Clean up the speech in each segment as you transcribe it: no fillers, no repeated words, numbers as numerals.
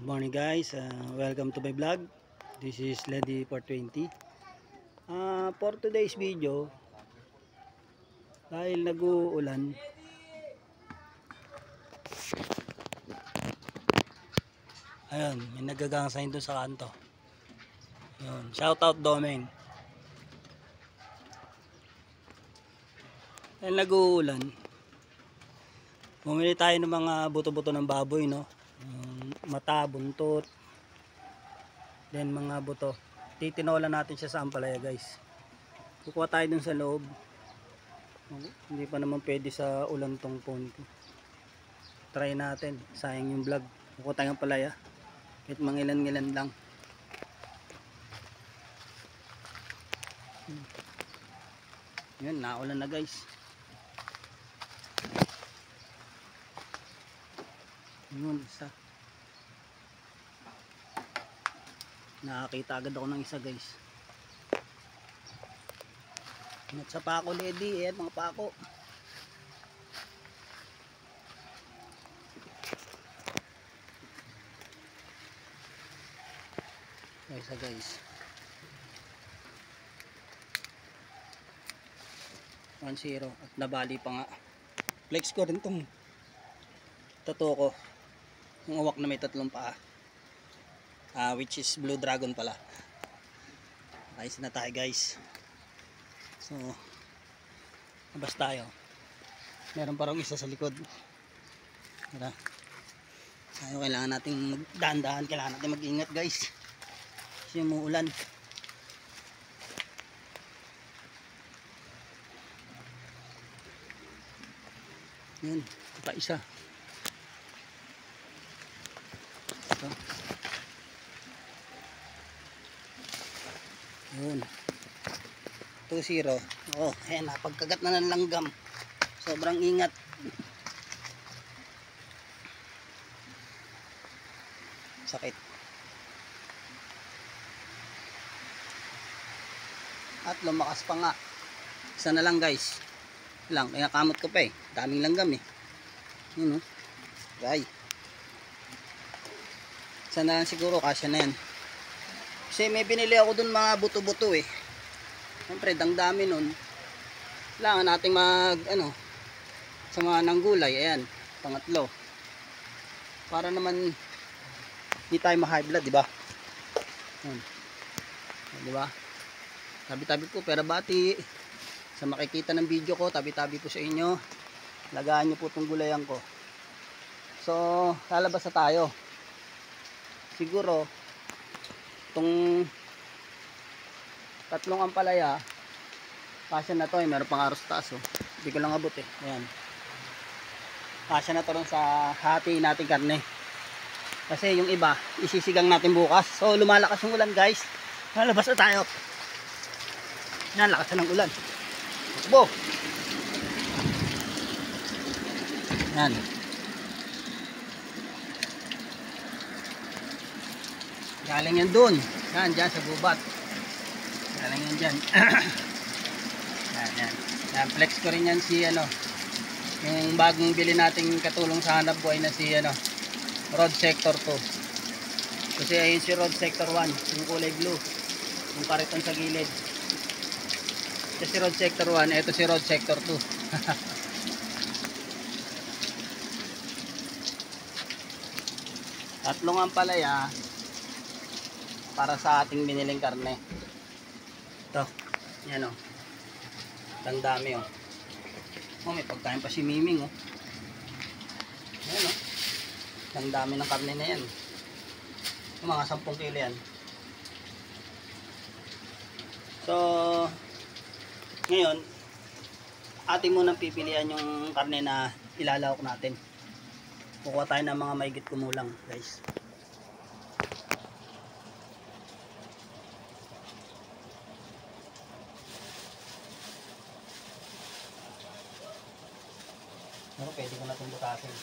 Good morning guys, welcome to my vlog. This is Lady 420. For today's video, dahil nag-uulan, ayun, may nagagangasahin doon sa kanto. Ayun, shout out Domain. Dahil nag-uulan, bumili tayo ng mga buto-buto ng baboy, no? Mata, buntot, then mga buto. Titinola natin siya sa ampalaya guys. Kukuha tayo dun sa loob. Hindi pa naman pwede sa ulan tong phone ko. Try natin, sayang yung vlog. Kukuha tayo ng ampalaya kahit mangilan-ngilan lang. Yun, naulan na guys. Yun, isa. Nakakita agad ako ng isa guys. At sa pako lady, mga pako. Isa guys. 1-0 at nabali pa nga. Flex ko rin tong tattoo ko. Yung uwak na may tatlong paa. Which is Blue Dragon pala. Ayos na tayo guys. So, labas tayo. Meron parang isa sa likod. Tara. Tayo kailangan nating magdahan-dahan. Kailangan natin mag-ingat guys. Kasi umuulan. Yun, pa isa. Ito. Yun. 2-0. Oh, ayan na. Pagkagat na ng langgam. Sobrang ingat. Sakit. At lumakas pa nga. Isa na lang guys. Lang, kaya kamot ko pa eh. Daming langgam eh. Yun oh. Gay. Isa na lang siguro. Kasya na yan. Kasi may binili ako dun mga buto-buto eh. Siyempre, dang dami nun. Kailangan nating sa mga nanggulay. Ayan, pangatlo. Para naman hindi tayo ma-high blood, di ba? Di ba? Tabi-tabi po, pera bati. Sa makikita ng video ko, tabi-tabi po sa inyo. Lagaan nyo po itong gulayan ko. So, lalabas na tayo. Siguro, itong tatlong ampalaya, kasya na to eh. Meron pang aros taas oh. Hindi ko lang abot eh. Ayan. Kasya na to rin sa hati natin karne. Kasi yung iba, isisigang natin bukas. So, lumalakas yung ulan guys. Lalabas na tayo. Yan, lakas na ng ulan. Bo! Yan. Galing yan dun. Yan, dyan sa gubat. Galing yan dyan. Yan. Yan, flex ko rin yan si yung bagong bili nating katulong sa hanap buhay na si Road Sector 2. Kasi ayun si Road Sector 1, yung kulay blue. Yung kariton sa gilid. Ito si Road Sector 1, ito si Road Sector 2. Tatlong ampalaya para sa ating biniling karne. Ito, yan o. Ang dami o. Oh, may pagkain pa si Miming o. Ayan o. Ang dami ng karne na yan. Mga 10 kilo yan. So, ngayon, ating munang pipilian yung karne na ilalawak natin. Kukuha tayo ng mga mahigit kumulang guys. Pero pwede ko na itong butasin.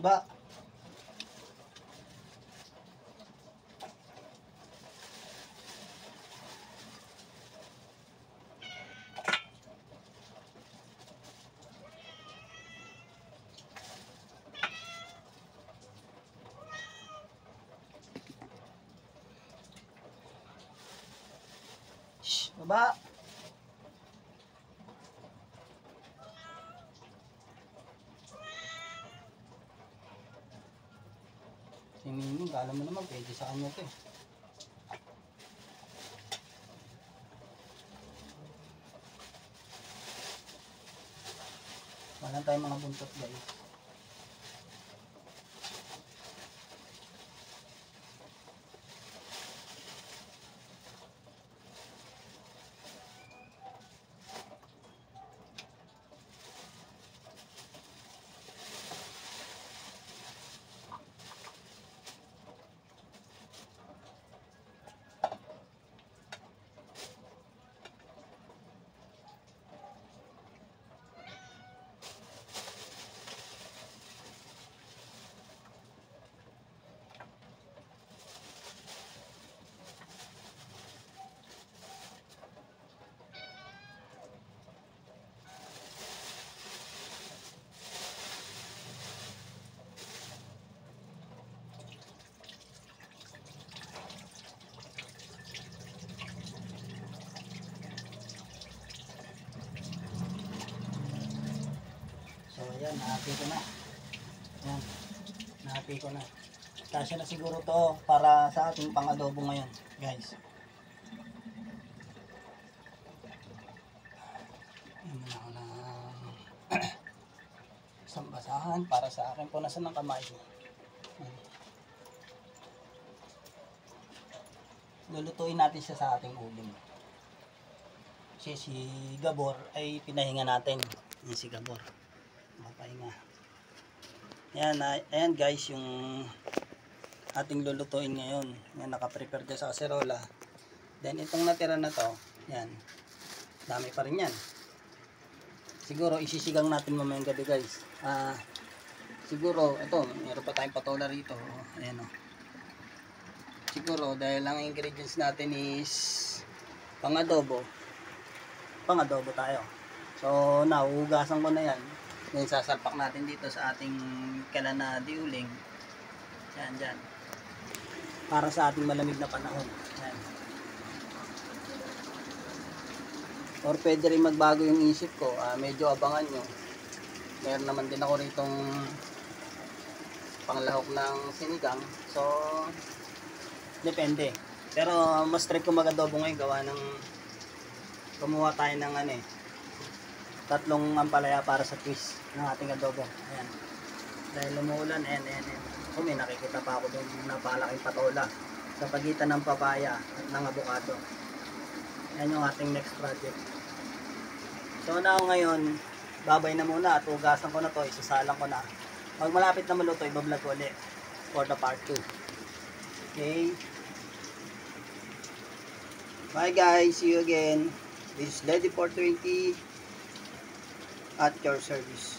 Ba? Shh, baba. Si Mimi, kala mo naman, pwede sa kanya to eh. Wala tayong mga buntot guys. So ayan, nahapi ko na. Ayan, nahapi ko na. Kasya na siguro to para sa ating pang-adobo ngayon, guys. Ayan na ako ng isang basahan para sa akin punasan ng kamay. Ayan. Lulutuin natin siya sa ating uling. Kasi si Gabor ay pinahinga natin. Yan si Gabor. Mapahinga. Ayan, ayan guys yung ating lulutuin ngayon. Yan, naka-prepare dyan sa kaserola. Then itong natira na to, yan. Dami pa rin yan. Siguro isisigang natin mamayang gabi guys. Siguro, ito, meron pa tayong patola rito. Ayan o. Siguro, dahil ang ingredients natin is pang-adobo. Pang-adobo tayo. So, nahuhugasan ko na yan. Then sasalpak natin dito sa ating kalan na diuling. Yan, dyan. Para sa ating malamig na panahon. Yan. Or pwede rin magbago yung isip ko. Medyo abangan nyo. Meron naman din ako ritong panglahok ng sinigang. So, depende. Pero mas try ko mag-adobo ngayon gawa ng kumuha tayo ng tatlong ampalaya para sa twist ng ating adobo. Ayan. Dahil umuulan, ayan. So, may nakikita pa ako doon napalaking patola sa pagitan ng papaya at ng avocado. Ayan yung ating next project. So, now ngayon, babay na muna at ugasan ko na to, isasalang ko na. Pag malapit na maluto, ibablog ko ulit for the part 2. Okay? Bye guys, see you again. This is Lady 420 at your service.